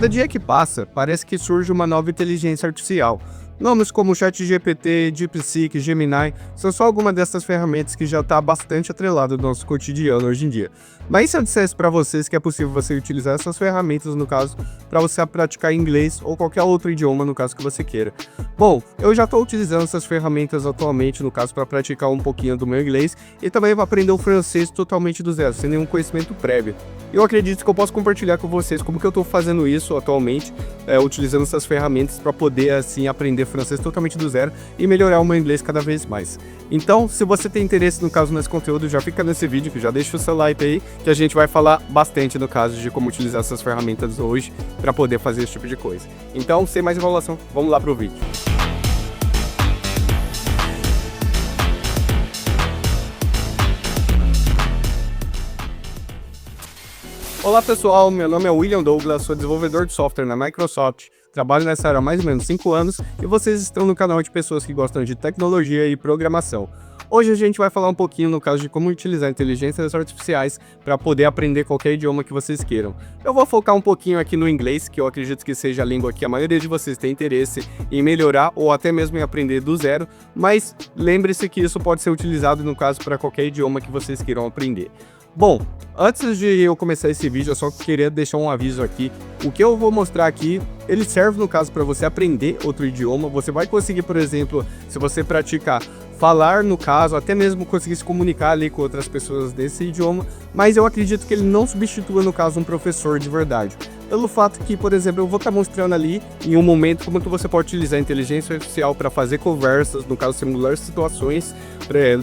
Cada dia que passa, parece que surge uma nova inteligência artificial. Nomes como ChatGPT, DeepSeek, Gemini são só algumas dessas ferramentas que já está bastante atrelado ao nosso cotidiano hoje em dia. Mas e se eu dissesse para vocês que é possível você utilizar essas ferramentas, no caso, para você praticar inglês ou qualquer outro idioma, no caso que você queira? Bom, eu já estou utilizando essas ferramentas atualmente, no caso, para praticar um pouquinho do meu inglês e também para aprender o francês totalmente do zero, sem nenhum conhecimento prévio. Eu acredito que eu posso compartilhar com vocês como que eu estou fazendo isso atualmente, utilizando essas ferramentas para poder, assim, aprender francês totalmente do zero e melhorar o meu inglês cada vez mais. Então, se você tem interesse, no caso, nesse conteúdo, já fica nesse vídeo, que já deixa o seu like aí, que a gente vai falar bastante, no caso, de como utilizar essas ferramentas hoje para poder fazer esse tipo de coisa. Então, sem mais enrolação, vamos lá pro vídeo. Olá pessoal, meu nome é William Douglas, sou desenvolvedor de software na Microsoft, trabalho nessa área há mais ou menos 5 anos e vocês estão no canal de pessoas que gostam de tecnologia e programação. Hoje a gente vai falar um pouquinho, no caso, de como utilizar inteligências artificiais para poder aprender qualquer idioma que vocês queiram. Eu vou focar um pouquinho aqui no inglês, que eu acredito que seja a língua que a maioria de vocês tem interesse em melhorar ou até mesmo em aprender do zero, mas lembre-se que isso pode ser utilizado, no caso, para qualquer idioma que vocês queiram aprender. Bom, antes de eu começar esse vídeo, eu só queria deixar um aviso aqui. O que eu vou mostrar aqui, ele serve, no caso, para você aprender outro idioma. Você vai conseguir, por exemplo, se você praticar falar, no caso, até mesmo conseguir se comunicar ali com outras pessoas desse idioma, mas eu acredito que ele não substitua, no caso, um professor de verdade. Pelo fato que, por exemplo, eu vou estar mostrando ali em um momento como que você pode utilizar a inteligência artificial para fazer conversas, no caso, simular situações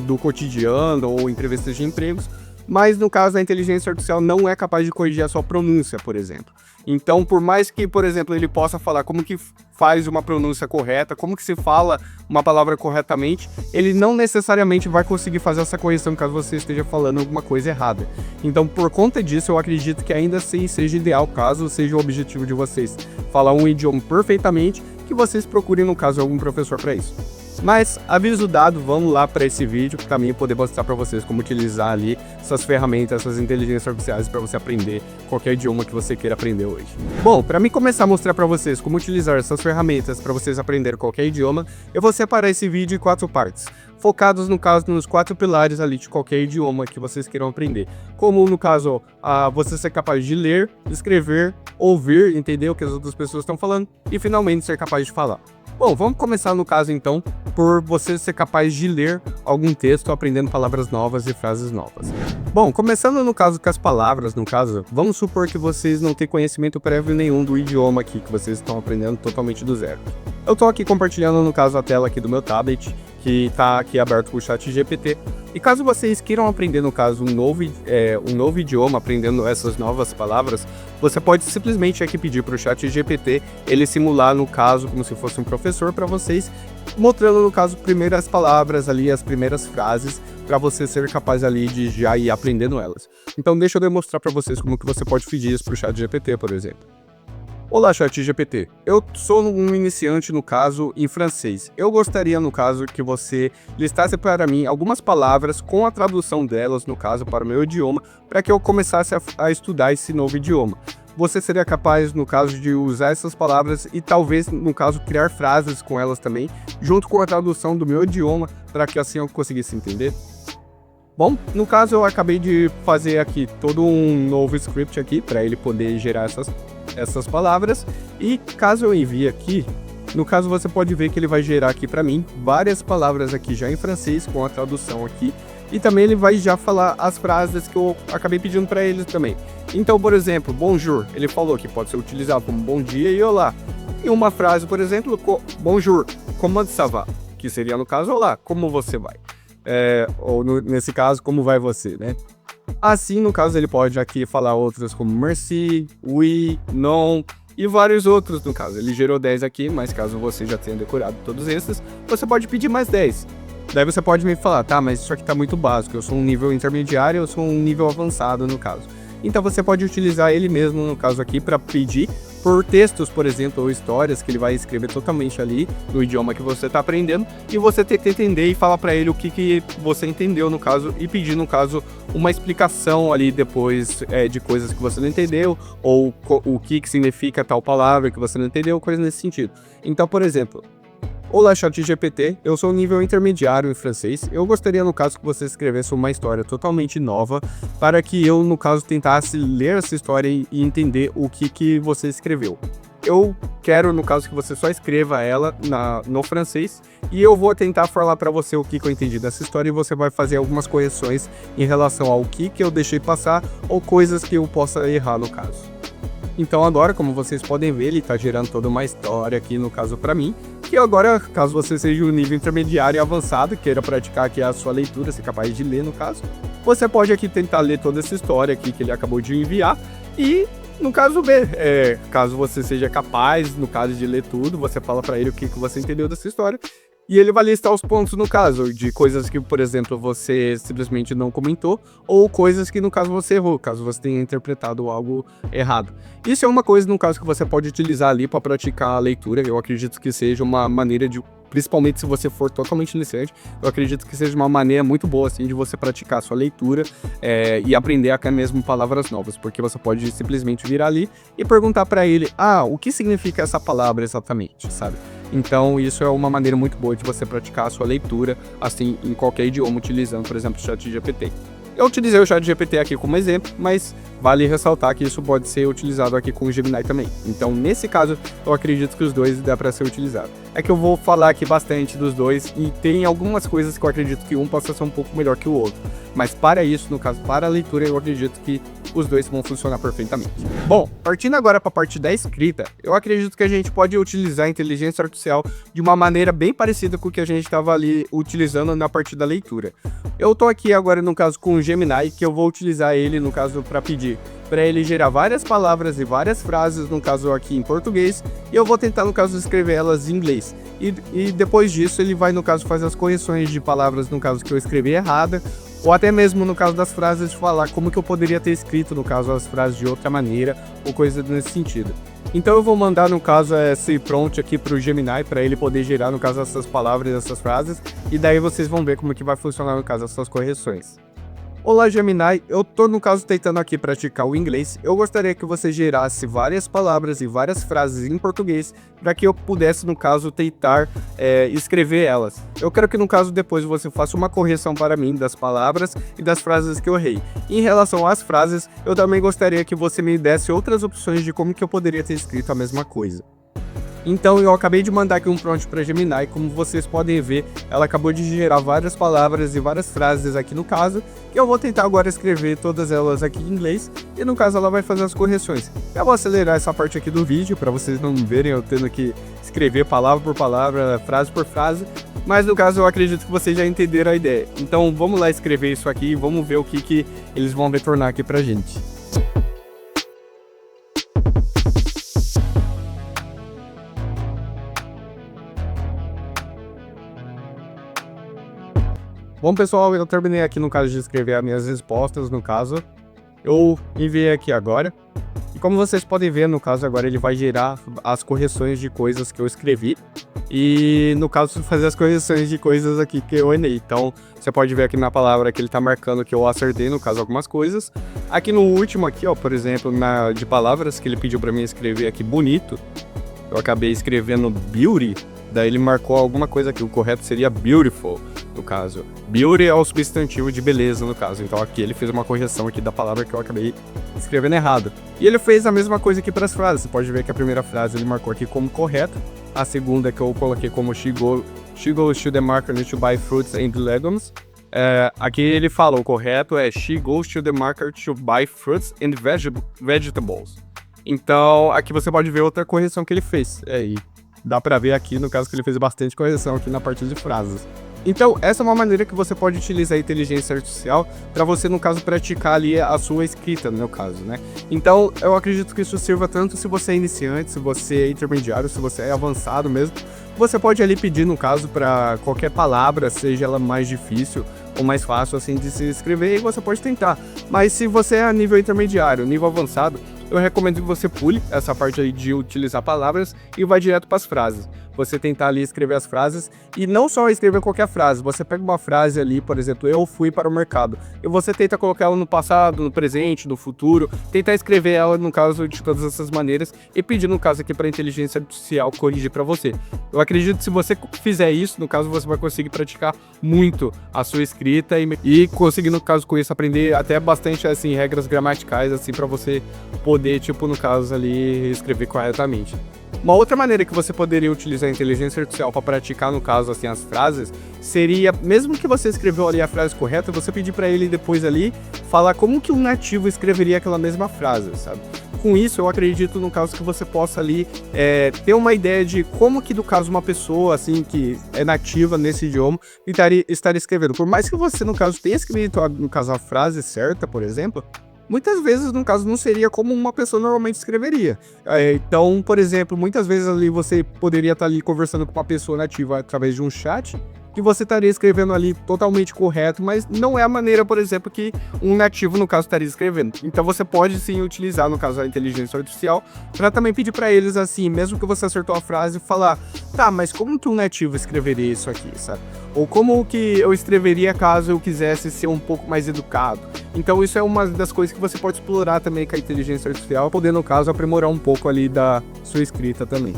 do cotidiano ou entrevistas de empregos. Mas no caso a inteligência artificial não é capaz de corrigir a sua pronúncia, por exemplo. Então, por mais que, por exemplo, ele possa falar como que faz uma pronúncia correta, como que se fala uma palavra corretamente, ele não necessariamente vai conseguir fazer essa correção caso você esteja falando alguma coisa errada. Então, por conta disso, eu acredito que ainda assim seja ideal, caso seja o objetivo de vocês falar um idioma perfeitamente, que vocês procurem, no caso, algum professor para isso. Mas, aviso dado, vamos lá para esse vídeo, para mim poder mostrar para vocês como utilizar ali essas ferramentas, essas inteligências artificiais para você aprender qualquer idioma que você queira aprender hoje. Bom, para mim começar a mostrar para vocês como utilizar essas ferramentas para vocês aprenderem qualquer idioma, eu vou separar esse vídeo em 4 partes, focados, no caso, nos 4 pilares ali de qualquer idioma que vocês queiram aprender. Como, no caso, você ser capaz de ler, escrever, ouvir, entender o que as outras pessoas estão falando e, finalmente, ser capaz de falar. Bom, vamos começar, no caso, então, por você ser capaz de ler algum texto aprendendo palavras novas e frases novas. Bom, começando, no caso, com as palavras, no caso, vamos supor que vocês não têm conhecimento prévio nenhum do idioma aqui, que vocês estão aprendendo totalmente do zero. Eu estou aqui compartilhando, no caso, a tela aqui do meu tablet, que está aqui aberto com o ChatGPT. E caso vocês queiram aprender, no caso, um novo idioma, aprendendo essas novas palavras, você pode simplesmente aqui pedir para o ChatGPT ele simular, no caso, como se fosse um professor para vocês, mostrando, no caso, primeiras palavras ali, as primeiras frases, para você ser capaz ali de já ir aprendendo elas. Então deixa eu demonstrar para vocês como que você pode pedir isso para o ChatGPT, por exemplo. Olá, ChatGPT. Eu sou um iniciante, no caso, em francês. Eu gostaria, no caso, que você listasse para mim algumas palavras com a tradução delas, no caso, para o meu idioma, para que eu começasse a estudar esse novo idioma. Você seria capaz, no caso, de usar essas palavras e talvez, no caso, criar frases com elas também, junto com a tradução do meu idioma, para que assim eu conseguisse entender? Bom, no caso eu acabei de fazer aqui todo um novo script aqui, para ele poder gerar essas palavras, e caso eu envie aqui, no caso você pode ver que ele vai gerar aqui para mim várias palavras aqui já em francês com a tradução aqui, e também ele vai já falar as frases que eu acabei pedindo para ele também. Então, por exemplo, bonjour, ele falou que pode ser utilizado como bom dia e olá. E uma frase, por exemplo, bonjour, comment ça va? Que seria, no caso, olá, como você vai? Nesse caso, como vai você, né? Assim, no caso, ele pode aqui falar outras como merci, oui, non e vários outros, no caso. Ele gerou 10 aqui, mas caso você já tenha decorado todos esses, você pode pedir mais 10. Daí você pode me falar, tá, mas isso aqui tá muito básico, eu sou um nível intermediário, eu sou um nível avançado, no caso. Então você pode utilizar ele mesmo, no caso aqui, para pedir, por textos, por exemplo, ou histórias que ele vai escrever totalmente ali no idioma que você está aprendendo, e você tem que entender e falar para ele o que você entendeu no caso, e pedir no caso uma explicação ali depois de coisas que você não entendeu, ou o que significa tal palavra que você não entendeu, coisa nesse sentido. Então, por exemplo, olá, ChatGPT, eu sou nível intermediário em francês. Eu gostaria, no caso, que você escrevesse uma história totalmente nova para que eu, no caso, tentasse ler essa história e entender o que você escreveu. Eu quero, no caso, que você só escreva ela no francês e eu vou tentar falar para você o que eu entendi dessa história e você vai fazer algumas correções em relação ao que eu deixei passar ou coisas que eu possa errar no caso. Então agora, como vocês podem ver, ele está gerando toda uma história aqui, no caso, para mim. Que agora, caso você seja um nível intermediário e avançado, queira praticar aqui a sua leitura, ser capaz de ler, no caso, você pode aqui tentar ler toda essa história aqui que ele acabou de enviar e, no caso, ver. Caso você seja capaz, no caso de ler tudo, você fala para ele o que você entendeu dessa história. E ele vai listar os pontos, no caso, de coisas que, por exemplo, você simplesmente não comentou, ou coisas que, no caso, você errou, caso você tenha interpretado algo errado. Isso é uma coisa, no caso, que você pode utilizar ali para praticar a leitura. Eu acredito que seja uma maneira de, principalmente se você for totalmente iniciante, eu acredito que seja uma maneira muito boa, assim, de você praticar a sua leitura e aprender até mesmo palavras novas, porque você pode simplesmente vir ali e perguntar para ele, o que significa essa palavra exatamente, sabe? Então, isso é uma maneira muito boa de você praticar a sua leitura, assim, em qualquer idioma, utilizando, por exemplo, o ChatGPT. Eu utilizei o ChatGPT aqui como exemplo, mas vale ressaltar que isso pode ser utilizado aqui com o Gemini também. Então, nesse caso, eu acredito que os dois dá para ser utilizado. É que eu vou falar aqui bastante dos dois e tem algumas coisas que eu acredito que um possa ser um pouco melhor que o outro. Mas para isso, no caso, para a leitura, eu acredito que os dois vão funcionar perfeitamente. Bom, partindo agora para a parte da escrita, eu acredito que a gente pode utilizar a inteligência artificial de uma maneira bem parecida com o que a gente estava ali utilizando na parte da leitura. Eu tô aqui agora, no caso, com o Gemini, que eu vou utilizar ele, no caso, para pedir para ele gerar várias palavras e várias frases, no caso aqui em português, e eu vou tentar, no caso, escrever elas em inglês. E depois disso, ele vai, no caso, fazer as correções de palavras, no caso, que eu escrevi errada, ou até mesmo, no caso das frases, falar como que eu poderia ter escrito, no caso, as frases de outra maneira, ou coisa nesse sentido. Então eu vou mandar, no caso, esse prompt aqui para o Gemini, para ele poder gerar, no caso, essas palavras e essas frases, e daí vocês vão ver como que vai funcionar, no caso, essas correções. Olá, Gemini, eu tô, no caso, tentando aqui praticar o inglês. Eu gostaria que você gerasse várias palavras e várias frases em português para que eu pudesse, no caso, tentar escrever elas. Eu quero que, no caso, depois você faça uma correção para mim das palavras e das frases que eu errei. Em relação às frases, eu também gostaria que você me desse outras opções de como que eu poderia ter escrito a mesma coisa. Então eu acabei de mandar aqui um prompt para Gemini, como vocês podem ver, ela acabou de gerar várias palavras e várias frases aqui no caso, que eu vou tentar agora escrever todas elas aqui em inglês, e no caso ela vai fazer as correções. Eu vou acelerar essa parte aqui do vídeo, para vocês não verem eu tendo que escrever palavra por palavra, frase por frase, mas no caso eu acredito que vocês já entenderam a ideia. Então vamos lá escrever isso aqui e vamos ver o que eles vão retornar aqui pra gente. Bom, pessoal, eu terminei aqui, no caso, de escrever as minhas respostas, no caso. Eu enviei aqui agora. E como vocês podem ver, no caso, agora ele vai gerar as correções de coisas que eu escrevi. E, no caso, fazer as correções de coisas aqui que eu errei. Então, você pode ver aqui na palavra que ele tá marcando que eu acertei, no caso, algumas coisas. Aqui no último aqui, ó, por exemplo, de palavras que ele pediu pra mim escrever aqui, bonito. Eu acabei escrevendo beauty. Daí ele marcou alguma coisa aqui. O correto seria beautiful, no caso. Beauty é o substantivo de beleza, no caso. Então aqui ele fez uma correção aqui da palavra que eu acabei escrevendo errado. E ele fez a mesma coisa aqui para as frases. Você pode ver que a primeira frase ele marcou aqui como correta. A segunda que eu coloquei como she goes to the market to buy fruits and legumes. Aqui ele fala, o correto é she goes to the market to buy fruits and vegetables. Então aqui você pode ver outra correção que ele fez. E dá pra ver aqui, no caso, que ele fez bastante correção aqui na parte de frases. Então, essa é uma maneira que você pode utilizar a inteligência artificial para você, no caso, praticar ali a sua escrita, no meu caso, né? Então, eu acredito que isso sirva tanto se você é iniciante, se você é intermediário, se você é avançado mesmo. Você pode ali pedir, no caso, para qualquer palavra, seja ela mais difícil ou mais fácil, assim, de se escrever, e você pode tentar. Mas se você é a nível intermediário, nível avançado, eu recomendo que você pule essa parte aí de utilizar palavras e vá direto para as frases. Você tentar ali escrever as frases e não só escrever qualquer frase, você pega uma frase ali, por exemplo, eu fui para o mercado, e você tenta colocar ela no passado, no presente, no futuro, tentar escrever ela, no caso, de todas essas maneiras e pedir, no caso aqui, para a inteligência artificial corrigir para você. Eu acredito que se você fizer isso, no caso, você vai conseguir praticar muito a sua escrita e conseguir, no caso, com isso, aprender até bastante, assim, regras gramaticais, assim, para você poder, tipo, no caso ali, escrever corretamente. Uma outra maneira que você poderia utilizar a inteligência artificial para praticar, no caso, assim, as frases, seria, mesmo que você escreveu ali a frase correta, você pedir para ele depois ali falar como que um nativo escreveria aquela mesma frase, sabe? Com isso, eu acredito, no caso, que você possa ali ter uma ideia de como que, no caso, uma pessoa, assim, que é nativa nesse idioma, estaria escrevendo. Por mais que você, no caso, tenha escrito, no caso, a frase certa, por exemplo, muitas vezes, no caso, não seria como uma pessoa normalmente escreveria. Então, por exemplo, muitas vezes ali você poderia estar ali conversando com uma pessoa nativa através de um chat, que você estaria escrevendo ali totalmente correto, mas não é a maneira, por exemplo, que um nativo, no caso, estaria escrevendo. Então você pode sim utilizar, no caso, a inteligência artificial, para também pedir para eles assim, mesmo que você acertou a frase, falar, tá, mas como que um nativo escreveria isso aqui, sabe? Ou como que eu escreveria caso eu quisesse ser um pouco mais educado. Então isso é uma das coisas que você pode explorar também com a inteligência artificial, poder, no caso, aprimorar um pouco ali da sua escrita também.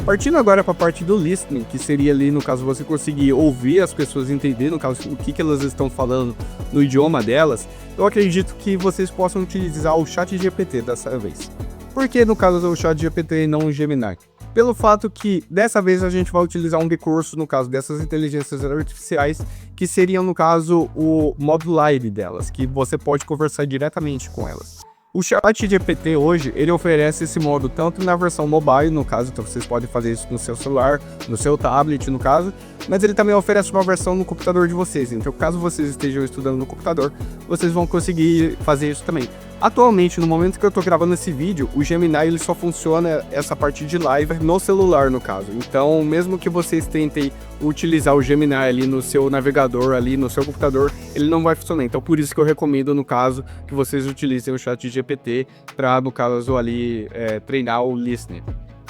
Partindo agora para a parte do listening, que seria ali, no caso, você conseguir ouvir as pessoas, entender, no caso, o que elas estão falando no idioma delas, eu acredito que vocês possam utilizar o ChatGPT dessa vez. Por que, no caso, o ChatGPT e não o Gemini? Pelo fato que, dessa vez, a gente vai utilizar um recurso, no caso, dessas inteligências artificiais, que seriam, no caso, o modo live delas, que você pode conversar diretamente com elas. O ChatGPT hoje, ele oferece esse modo tanto na versão mobile, no caso, então vocês podem fazer isso no seu celular, no seu tablet, no caso, mas ele também oferece uma versão no computador de vocês. Então, caso vocês estejam estudando no computador, vocês vão conseguir fazer isso também. Atualmente, no momento que eu tô gravando esse vídeo, o Gemini ele só funciona essa parte de live no celular, no caso. Então, mesmo que vocês tentem utilizar o Gemini ali no seu navegador, ali no seu computador, ele não vai funcionar. Então, por isso que eu recomendo, no caso, que vocês utilizem o ChatGPT para, no caso, ali, treinar o listening.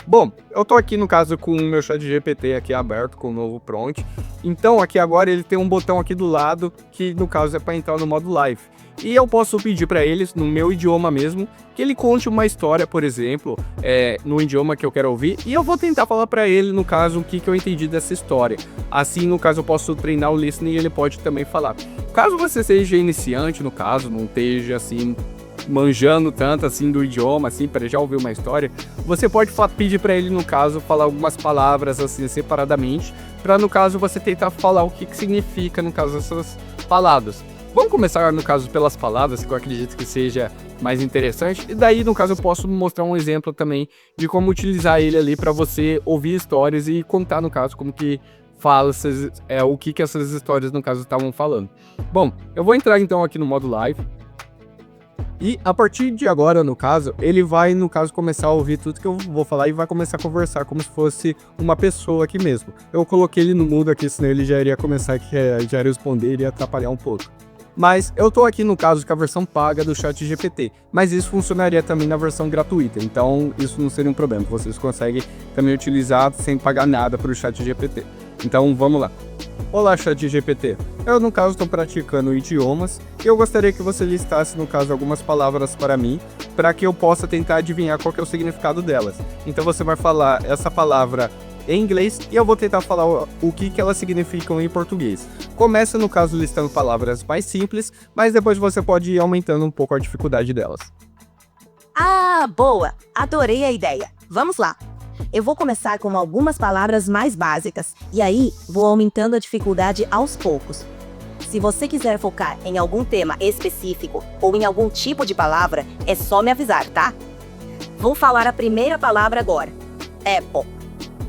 Bom, eu tô aqui no caso com o meu ChatGPT aqui aberto com o novo prompt. Então aqui agora ele tem um botão aqui do lado que no caso é para entrar no modo live. E eu posso pedir para eles, no meu idioma mesmo, que ele conte uma história, por exemplo, no idioma que eu quero ouvir, e eu vou tentar falar para ele, no caso, o que eu entendi dessa história. Assim, no caso, eu posso treinar o listening e ele pode também falar. Caso você seja iniciante, no caso, não esteja assim manjando tanto assim do idioma, assim, para já ouvir uma história, você pode pedir para ele, no caso, falar algumas palavras assim separadamente, para no caso você tentar falar o que significa, no caso, essas palavras. Vamos começar, no caso, pelas palavras, que eu acredito que seja mais interessante, e daí, no caso, eu posso mostrar um exemplo também de como utilizar ele ali para você ouvir histórias e contar, no caso, como que fala o que essas histórias, no caso, estavam falando. Bom, eu vou entrar então aqui no modo live. E a partir de agora, no caso, ele vai, no caso, começar a ouvir tudo que eu vou falar e vai começar a conversar como se fosse uma pessoa aqui mesmo. Eu coloquei ele no mudo aqui, senão ele já iria começar já iria responder, iria atrapalhar um pouco. Mas eu tô aqui, no caso, com a versão paga do ChatGPT, mas isso funcionaria também na versão gratuita, então isso não seria um problema, vocês conseguem também utilizar sem pagar nada para o ChatGPT. Então vamos lá. Olá, ChatGPT. Eu, no caso, estou praticando idiomas e eu gostaria que você listasse, no caso, algumas palavras para mim, para que eu possa tentar adivinhar qual que é o significado delas. Então você vai falar essa palavra em inglês e eu vou tentar falar o que elas significam em português. Começa, no caso, listando palavras mais simples, mas depois você pode ir aumentando um pouco a dificuldade delas. Ah, boa! Adorei a ideia. Vamos lá. Eu vou começar com algumas palavras mais básicas, e aí vou aumentando a dificuldade aos poucos. Se você quiser focar em algum tema específico ou em algum tipo de palavra, é só me avisar, tá? Vou falar a primeira palavra agora. Apple.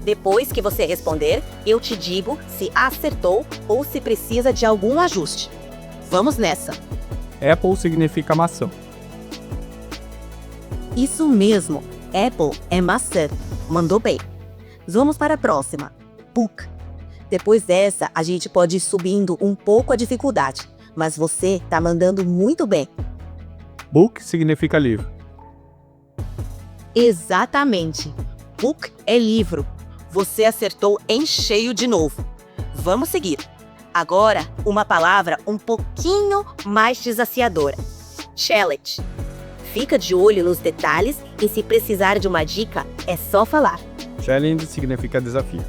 Depois que você responder, eu te digo se acertou ou se precisa de algum ajuste. Vamos nessa. Apple significa maçã. Isso mesmo. Apple é maçã. Mandou bem. Vamos para a próxima. Book. Depois dessa, a gente pode ir subindo um pouco a dificuldade, mas você tá mandando muito bem. Book significa livro. Exatamente. Book é livro. Você acertou em cheio de novo. Vamos seguir. Agora, uma palavra um pouquinho mais desafiadora. Challenge. Fica de olho nos detalhes e se precisar de uma dica, é só falar. Challenge significa desafio.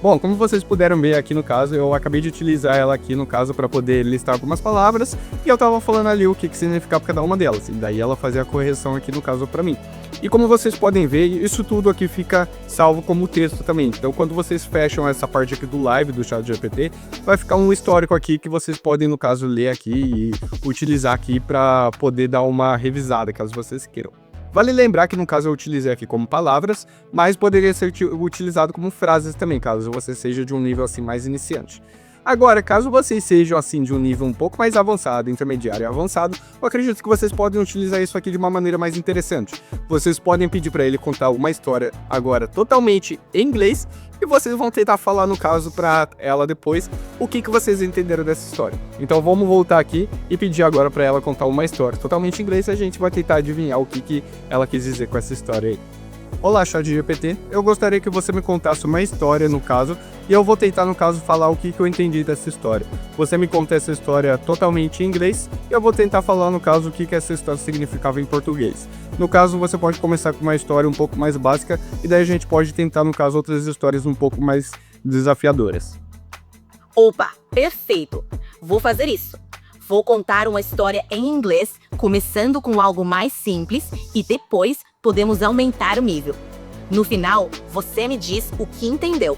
Bom, como vocês puderam ver aqui no caso, eu acabei de utilizar ela aqui no caso para poder listar algumas palavras e eu tava falando ali o que significava cada uma delas, e daí ela fazia a correção aqui no caso para mim. E como vocês podem ver, isso tudo aqui fica salvo como texto também. Então quando vocês fecham essa parte aqui do live do ChatGPT, vai ficar um histórico aqui que vocês podem no caso ler aqui e utilizar aqui para poder dar uma revisada, caso vocês queiram. Vale lembrar que no caso eu utilizei aqui como palavras, mas poderia ser utilizado como frases também, caso você seja de um nível assim mais iniciante. Agora, caso vocês sejam assim de um nível um pouco mais avançado, intermediário e avançado, eu acredito que vocês podem utilizar isso aqui de uma maneira mais interessante. Vocês podem pedir para ele contar uma história agora totalmente em inglês e vocês vão tentar falar no caso para ela depois o que vocês entenderam dessa história. Então vamos voltar aqui e pedir agora para ela contar uma história totalmente em inglês e a gente vai tentar adivinhar o que ela quis dizer com essa história aí. Olá, ChatGPT, eu gostaria que você me contasse uma história no caso, e eu vou tentar no caso falar o que eu entendi dessa história. Você me conta essa história totalmente em inglês, e eu vou tentar falar no caso o que essa história significava em português. No caso, você pode começar com uma história um pouco mais básica, e daí a gente pode tentar no caso outras histórias um pouco mais desafiadoras. Opa, perfeito! Vou fazer isso. Vou contar uma história em inglês, começando com algo mais simples e depois podemos aumentar o nível. No final, você me diz o que entendeu.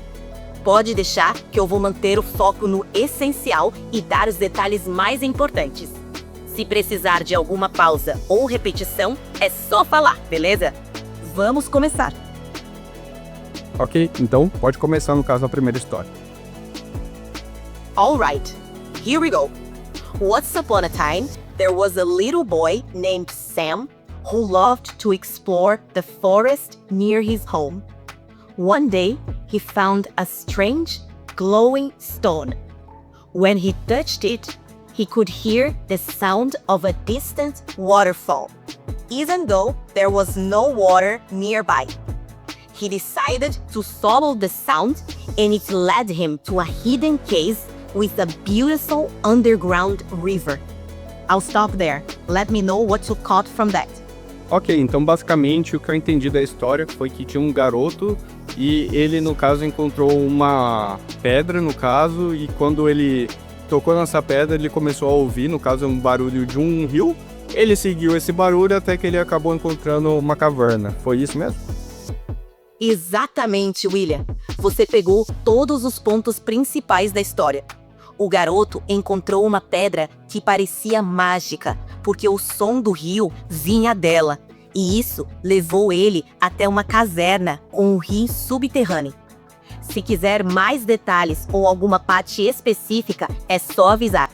Pode deixar que eu vou manter o foco no essencial e dar os detalhes mais importantes. Se precisar de alguma pausa ou repetição, é só falar, beleza? Vamos começar. Ok, então pode começar no caso a primeira história. Alright, here we go. Once upon a time, there was a little boy named Sam who loved to explore the forest near his home. One day, he found a strange, glowing stone. When he touched it, he could hear the sound of a distant waterfall, even though there was no water nearby. He decided to follow the sound, and it led him to a hidden cave with a beautiful underground river. I'll stop there. Let me know what you caught from that. Ok, então basicamente o que eu entendi da história foi que tinha um garoto e ele no caso encontrou uma pedra no caso, e quando ele tocou nessa pedra ele começou a ouvir no caso um barulho de um rio. Ele seguiu esse barulho até que ele acabou encontrando uma caverna. Foi isso mesmo? Exatamente, William. Você pegou todos os pontos principais da história. O garoto encontrou uma pedra que parecia mágica, porque o som do rio vinha dela, e isso levou ele até uma caverna com um rio subterrâneo. Se quiser mais detalhes ou alguma parte específica, é só avisar.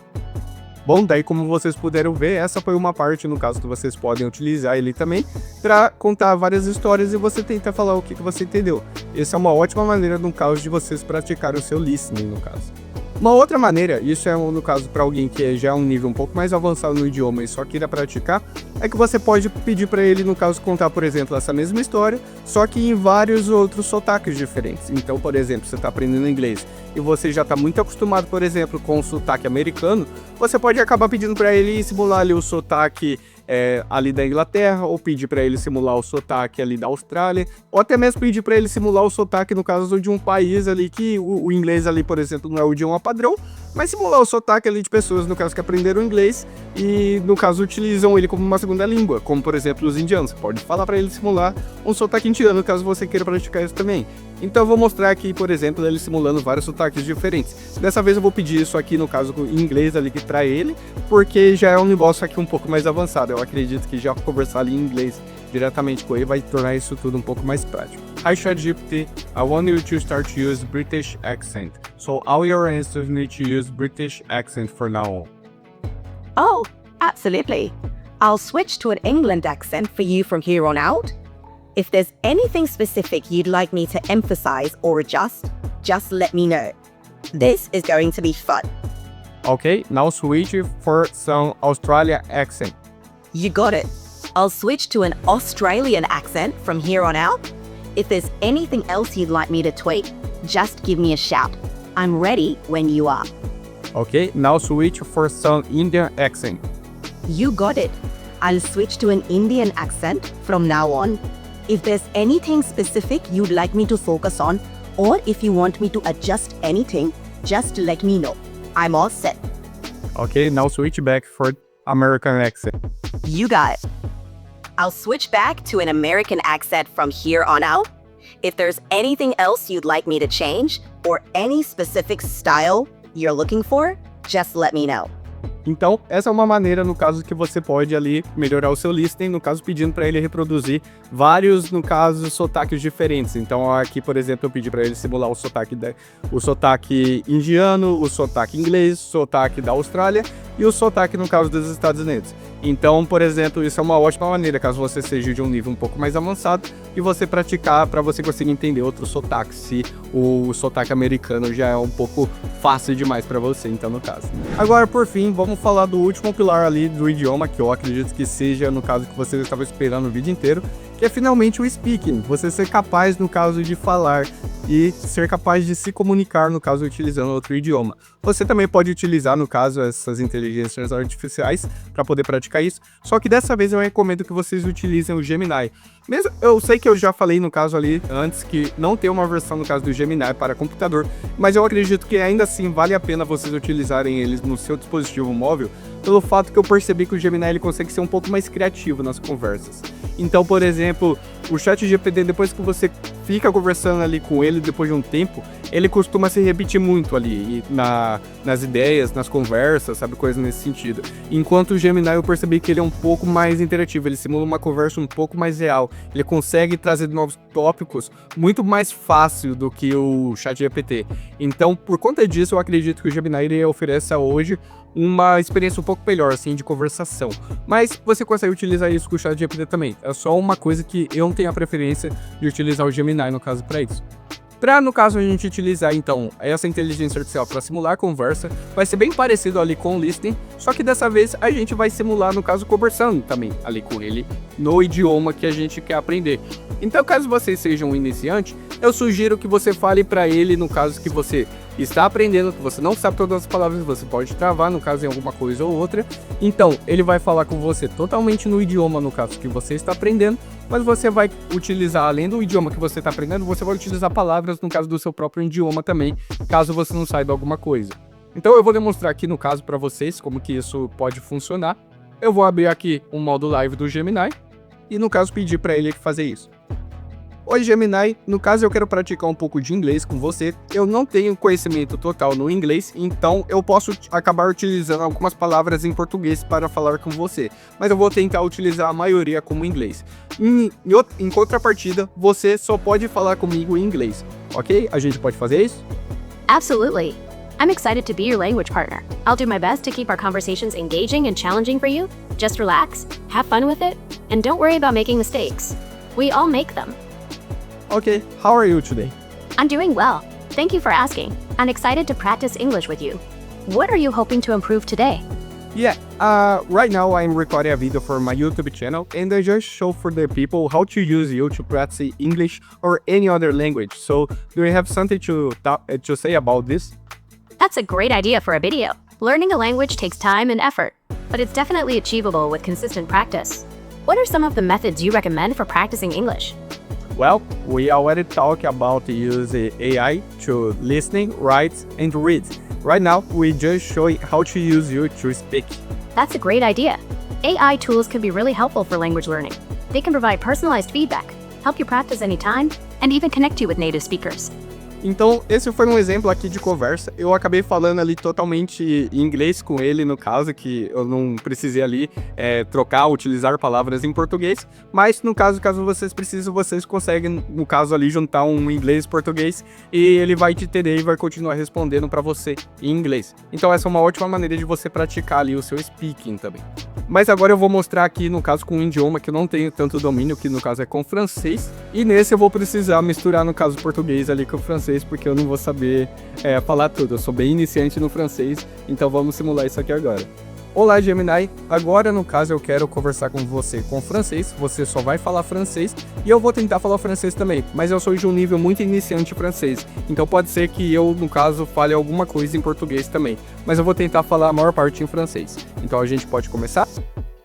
Bom, daí como vocês puderam ver, essa foi uma parte no caso que vocês podem utilizar ele também para contar várias histórias e você tentar falar o que você entendeu. Essa é uma ótima maneira no caso de vocês praticarem o seu listening no caso. Uma outra maneira, isso é no caso para alguém que já é um nível um pouco mais avançado no idioma e só queira praticar, é que você pode pedir para ele no caso contar, por exemplo, essa mesma história, só que em vários outros sotaques diferentes. Então, por exemplo, você está aprendendo inglês e você já está muito acostumado, por exemplo, com o sotaque americano, você pode acabar pedindo para ele simular ali o sotaque ali da Inglaterra, ou pedir para ele simular o sotaque ali da Austrália, ou até mesmo pedir para ele simular o sotaque no caso de um país ali que o inglês ali, por exemplo, não é o idioma padrão, mas simular o sotaque ali de pessoas no caso que aprenderam inglês e no caso utilizam ele como uma segunda língua, como por exemplo os indianos. Você pode falar para ele simular um sotaque indiano caso você queira praticar isso também. Então eu vou mostrar aqui, por exemplo, ele simulando vários sotaques diferentes. Dessa vez eu vou pedir isso aqui no caso em inglês ali para ele, porque já é um negócio aqui um pouco mais avançado. Eu acredito que já conversar ali em inglês diretamente com ele vai tornar isso tudo um pouco mais prático. Hi ChatGPT, I want you to start to use British accent. So all your answers need to use British accent for now on. Oh, absolutely. I'll switch to an England accent for you from here on out. If there's anything specific you'd like me to emphasize or adjust, just let me know. This is going to be fun. Okay, now switch for some Australia accent. You got it. I'll switch to an Australian accent from here on out. If there's anything else you'd like me to tweak, just give me a shout. I'm ready when you are. Okay, now switch for some Indian accent. You got it. I'll switch to an Indian accent from now on. If there's anything specific you'd like me to focus on, or if you want me to adjust anything, just let me know. I'm all set. Okay, now switch back for American accent. You got it. I'll switch back to an American accent from here on out. If there's anything else you'd like me to change, or any specific style you're looking for, just let me know. Então, essa é uma maneira, no caso, que você pode ali melhorar o seu listening, no caso, pedindo para ele reproduzir vários, no caso, sotaques diferentes. Então, aqui, por exemplo, eu pedi para ele simular o sotaque indiano, o sotaque inglês, o sotaque da Austrália e o sotaque, no caso, dos Estados Unidos. Então, por exemplo, isso é uma ótima maneira, caso você seja de um nível um pouco mais avançado, e você praticar para você conseguir entender outros sotaques, se o sotaque americano já é um pouco fácil demais para você, então, no caso. Agora, por fim, vamos falar do último pilar ali do idioma, que eu acredito que seja, no caso, que você estava esperando o vídeo inteiro, que é finalmente o speaking. Você ser capaz, no caso, de falar e ser capaz de se comunicar, no caso, utilizando outro idioma. Você também pode utilizar, no caso, essas inteligências artificiais para poder praticar isso, só que dessa vez eu recomendo que vocês utilizem o Gemini. Mesmo, eu sei que eu já falei, no caso ali, antes, que não tem uma versão, no caso do Gemini, para computador, mas eu acredito que ainda assim vale a pena vocês utilizarem eles no seu dispositivo móvel, pelo fato que eu percebi que o Gemini ele consegue ser um pouco mais criativo nas conversas. Então, por exemplo, o ChatGPT, depois que você fica conversando ali com ele, depois de um tempo, ele costuma se repetir muito ali nas ideias, nas conversas, sabe, coisas nesse sentido. Enquanto o Gemini eu percebi que ele é um pouco mais interativo, ele simula uma conversa um pouco mais real, ele consegue trazer novos tópicos muito mais fácil do que o ChatGPT. Então, por conta disso, eu acredito que o Gemini ele oferece hoje uma experiência um pouco melhor, assim, de conversação. Mas você consegue utilizar isso com o ChatGPT também. É só uma coisa que eu não tenho a preferência de utilizar o Gemini, no caso, para isso. Para, no caso, a gente utilizar, então, essa inteligência artificial para simular a conversa, vai ser bem parecido ali com o listening, só que dessa vez a gente vai simular, no caso, conversando também ali com ele, no idioma que a gente quer aprender. Então, caso você seja um iniciante, eu sugiro que você fale para ele, no caso que você está aprendendo, que você não sabe todas as palavras, você pode travar, no caso, em alguma coisa ou outra. Então, ele vai falar com você totalmente no idioma, no caso, que você está aprendendo, mas você vai utilizar, além do idioma que você está aprendendo, você vai utilizar palavras, no caso, do seu próprio idioma também, caso você não saiba alguma coisa. Então, eu vou demonstrar aqui, no caso, para vocês, como que isso pode funcionar. Eu vou abrir aqui um modo live do Gemini e, no caso, pedir para ele fazer isso. Oi, Gemini, no caso eu quero praticar um pouco de inglês com você. Eu não tenho conhecimento total no inglês, então eu posso acabar utilizando algumas palavras em português para falar com você, mas eu vou tentar utilizar a maioria como inglês. Em contrapartida, você só pode falar comigo em inglês, ok? A gente pode fazer isso? Absolutely. I'm excited to be your language partner. I'll do my best to keep our conversations engaging and challenging for you. Just relax, have fun with it, and don't worry about making mistakes. We all make them. Okay, how are you today? I'm doing well. Thank you for asking. I'm excited to practice English with you. What are you hoping to improve today? Yeah, right now I'm recording a video for my YouTube channel and I just show for the people how to use you to practice English or any other language. So, do you have something to say about this? That's a great idea for a video. Learning a language takes time and effort, but it's definitely achievable with consistent practice. What are some of the methods you recommend for practicing English? Well, we already talked about using AI to listening, write, and read. Right now, we just showing how to use you to speak. That's a great idea. AI tools can be really helpful for language learning. They can provide personalized feedback, help you practice anytime, and even connect you with native speakers. Então, esse foi um exemplo aqui de conversa. Eu acabei falando ali totalmente em inglês com ele, no caso, que eu não precisei ali trocar, utilizar palavras em português. Mas, no caso vocês precisam, vocês conseguem, no caso ali, juntar um inglês e português e ele vai te entender e vai continuar respondendo para você em inglês. Então, essa é uma ótima maneira de você praticar ali o seu speaking também. Mas agora eu vou mostrar aqui, no caso, com um idioma que eu não tenho tanto domínio, que no caso é com francês. E nesse eu vou precisar misturar, no caso, o português ali com o francês, porque eu não vou saber falar tudo. Eu sou bem iniciante no francês, então vamos simular isso aqui agora. Olá, Gemini. Agora, no caso, eu quero conversar com você com francês. Você só vai falar francês e eu vou tentar falar francês também. Mas eu sou de um nível muito iniciante em francês. Então pode ser que eu, no caso, fale alguma coisa em português também. Mas eu vou tentar falar a maior parte em francês. Então a gente pode começar?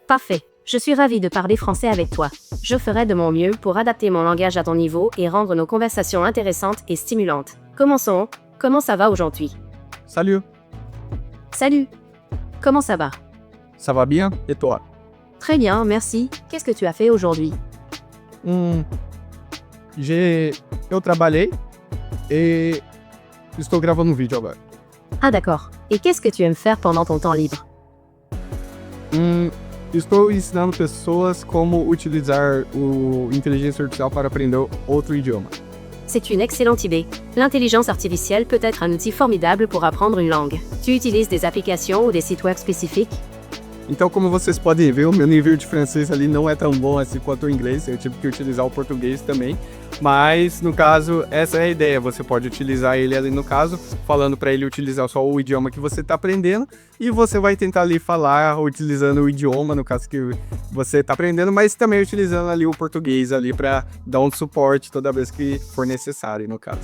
Parfait. Je suis ravie de parler français avec toi. Je ferai de mon mieux pour adapter mon langage à ton niveau et rendre nos conversations intéressantes et stimulantes. Commençons. Comment ça va aujourd'hui? Salut. Salut. Comment ça va? Ça va bien? Et toi? Très bien, merci. Qu'est-ce que tu as fait aujourd'hui? Eu trabalhei e estou gravando um vídeo agora. Ah d'accord. Et qu'est-ce que tu aimes faire pendant ton temps libre? Estou ensinando pessoas como utilizar o inteligência artificial para aprender outro idioma. C'est une excellente idée. L'intelligence artificielle peut être un outil formidable pour apprendre une langue. Tu utilises des applications ou des sites web spécifiques? Então, como vocês podem ver, o meu nível de francês ali não é tão bom assim quanto o inglês. Eu tive que utilizar o português também. Mas, no caso, essa é a ideia. Você pode utilizar ele ali, no caso, falando para ele utilizar só o idioma que você está aprendendo. E você vai tentar ali falar utilizando o idioma, no caso que você está aprendendo, mas também utilizando ali o português ali para dar um suporte toda vez que for necessário, no caso.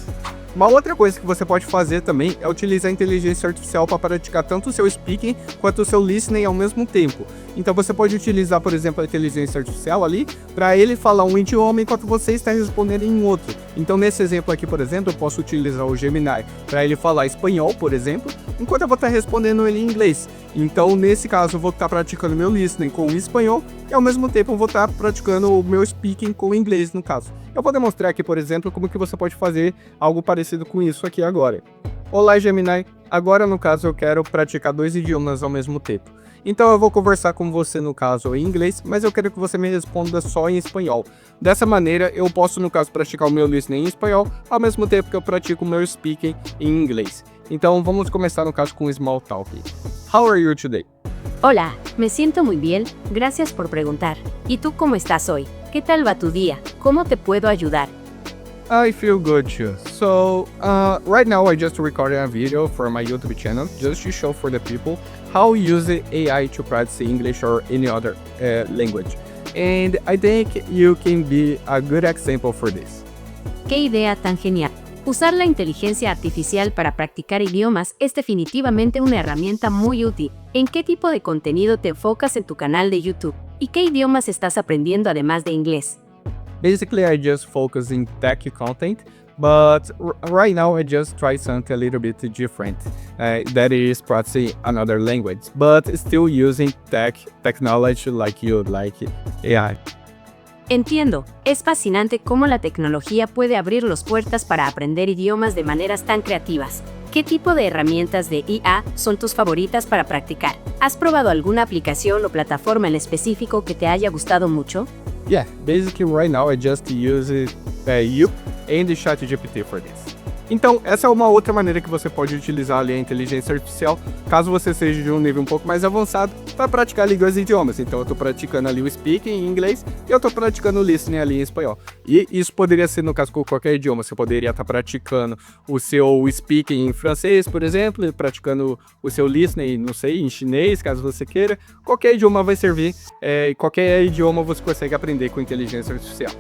Uma outra coisa que você pode fazer também é utilizar a inteligência artificial para praticar tanto o seu speaking quanto o seu listening ao mesmo tempo. Então você pode utilizar, por exemplo, a inteligência artificial ali para ele falar um idioma enquanto você está respondendo em outro. Então nesse exemplo aqui, por exemplo, eu posso utilizar o Gemini para ele falar espanhol, por exemplo, enquanto eu vou estar respondendo ele em inglês. Então nesse caso eu vou estar praticando meu listening com o espanhol e ao mesmo tempo eu vou estar praticando o meu speaking com o inglês, no caso. Eu vou demonstrar aqui, por exemplo, como que você pode fazer algo parecido com isso aqui agora. Olá, Gemini. Agora, no caso, eu quero praticar 2 idiomas ao mesmo tempo. Então eu vou conversar com você, no caso, em inglês, mas eu quero que você me responda só em espanhol. Dessa maneira, eu posso, no caso, praticar o meu listening em espanhol, ao mesmo tempo que eu pratico o meu speaking em inglês. Então vamos começar, no caso, com o Small Talk. How are you today? Hola, me siento muy bien, gracias por preguntar. ¿Y tú cómo estás hoy? ¿Qué tal va tu día? ¿Cómo te puedo ayudar? I feel good too. So, right now I just recorded a video for my YouTube channel just to show for the people how use AI to practice English or any other language. And I think you can be a good example for this. ¡Qué idea tan genial! Usar la inteligencia artificial para practicar idiomas es definitivamente una herramienta muy útil. ¿En qué tipo de contenido te enfocas en tu canal de YouTube? ¿Y qué idiomas estás aprendiendo además de inglés? Basically, I just focus in tech content, but right now I just try something a little bit different. That is practicing another language, but still using technology like AI. Entiendo, es fascinante cómo la tecnología puede abrir las puertas para aprender idiomas de maneras tan creativas. ¿Qué tipo de herramientas de IA son tus favoritas para practicar? ¿Has probado alguna aplicación o plataforma en específico que te haya gustado mucho? Yeah, basically right now I just use you and the ChatGPT for this. Então, essa é uma outra maneira que você pode utilizar ali a inteligência artificial, caso você seja de um nível um pouco mais avançado, para praticar línguas e idiomas. Então, eu estou praticando ali o speaking em inglês e eu estou praticando o listening ali em espanhol. E isso poderia ser, no caso, com qualquer idioma. Você poderia estar praticando o seu speaking em francês, por exemplo, e praticando o seu listening, não sei, em chinês, caso você queira. Qualquer idioma vai servir, qualquer idioma você consegue aprender com inteligência artificial.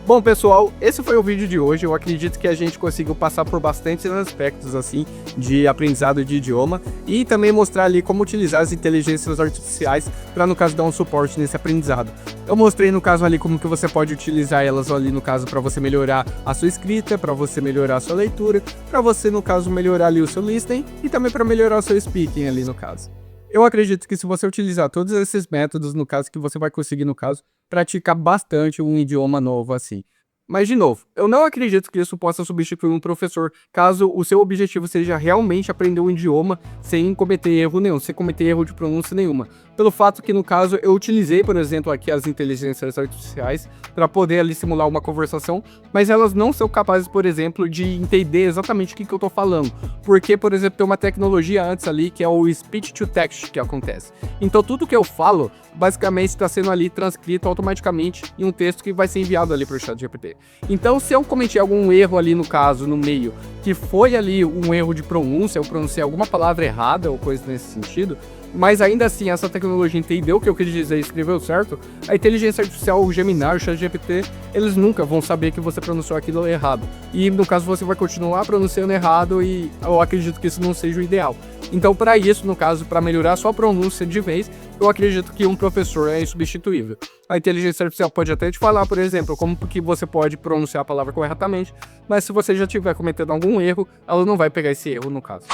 Bom, pessoal, esse foi o vídeo de hoje. Eu acredito que a gente conseguiu passar por bastantes aspectos assim de aprendizado de idioma e também mostrar ali como utilizar as inteligências artificiais para, no caso, dar um suporte nesse aprendizado. Eu mostrei, no caso, ali como que você pode utilizar elas ali, no caso, para você melhorar a sua escrita, para você melhorar a sua leitura, para você, no caso, melhorar ali o seu listening e também para melhorar o seu speaking ali, no caso. Eu acredito que se você utilizar todos esses métodos, no caso, que você vai conseguir, no caso, praticar bastante um idioma novo assim. Mas, de novo, eu não acredito que isso possa substituir um professor, caso o seu objetivo seja realmente aprender um idioma sem cometer erro nenhum, sem cometer erro de pronúncia nenhuma. Pelo fato que, no caso, eu utilizei, por exemplo, aqui as inteligências artificiais para poder ali simular uma conversação, mas elas não são capazes, por exemplo, de entender exatamente o que eu tô falando. Porque, por exemplo, tem uma tecnologia antes ali que é o speech to text que acontece. Então, tudo que eu falo, basicamente, está sendo ali transcrito automaticamente em um texto que vai ser enviado ali para o ChatGPT. Então, se eu cometi algum erro ali, no caso, no meio, que foi ali um erro de pronúncia, eu pronunciei alguma palavra errada ou coisa nesse sentido, mas ainda assim essa tecnologia entendeu o que eu quis dizer e escreveu certo, a inteligência artificial, o Gemini, o ChatGPT, eles nunca vão saber que você pronunciou aquilo errado. E no caso você vai continuar pronunciando errado e eu acredito que isso não seja o ideal. Então, para isso, no caso, para melhorar a sua pronúncia de vez, eu acredito que um professor é insubstituível. A inteligência artificial pode até te falar, por exemplo, como que você pode pronunciar a palavra corretamente, mas se você já estiver cometendo algum erro, ela não vai pegar esse erro no caso.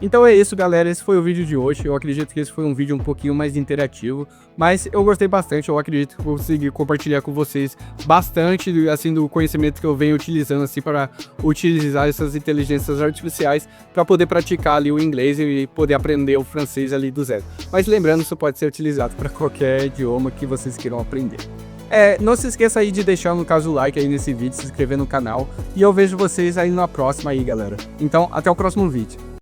Então é isso, galera, esse foi o vídeo de hoje. Eu acredito que esse foi um vídeo um pouquinho mais interativo, mas eu gostei bastante. Eu acredito que vou conseguir compartilhar com vocês bastante, assim, do conhecimento que eu venho utilizando, assim, para utilizar essas inteligências artificiais para poder praticar ali o inglês e poder aprender o francês ali do zero. Mas lembrando, isso pode ser utilizado para qualquer idioma que vocês queiram aprender. Não se esqueça aí de deixar, no caso, o like aí nesse vídeo, se inscrever no canal, e eu vejo vocês aí na próxima aí, galera. Então, até o próximo vídeo.